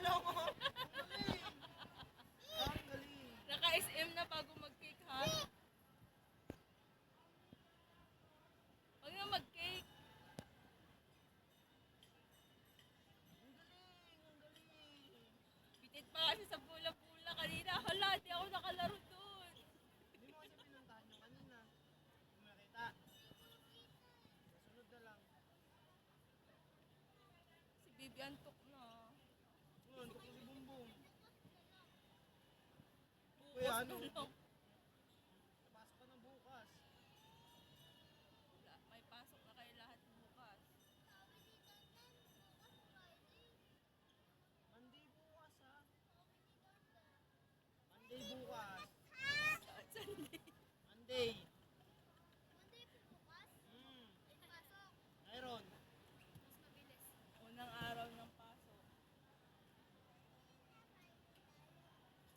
lang oh. Galing. Ang galing. Naka-SM na bago mag-cake, ha? Huwag na mag-cake. Ang galing. Ang galing. Bitit pa kasi sa pula-pula kanina. Hala, di ako nakalaro doon. Hindi mo kasi pinuntahan yung kanina. Hindi mo nakita. Sunod na lang. Si Bibi antok na. Ngayon, ito ko si Bumbong. Bukas Kuya, na ano? lang. Napasok ka na bukas. May pasok na kayo lahat bukas. Monday bukas ha. Monday bukas. Sunday. Monday. Monday po bukas? Hmm. May pasok. Mayroon. Mas mabilis. Unang araw ng pasok.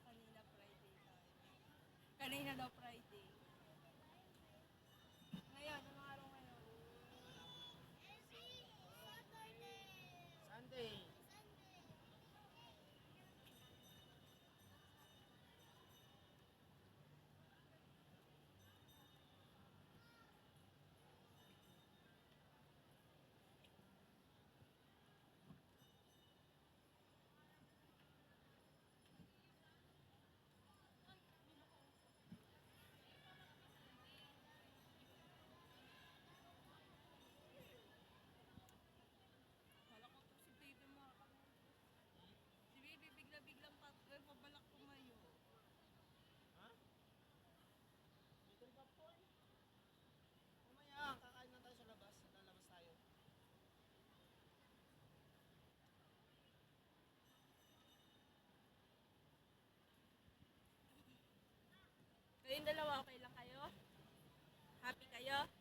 Kanina Friday tayo. Kanina daw Friday. Ngayon, anong araw ngayon? Saturday. Sunday. Sunday. Kala ko to si Baby makakalaro. Si Baby bigla-biglang pabalak tumayo. Ha? Dito yung popcorn. Mamaya, kakain na tayo sa labas. Lalabas tayo. Kayong dalawa, okay lang kayo? Happy kayo?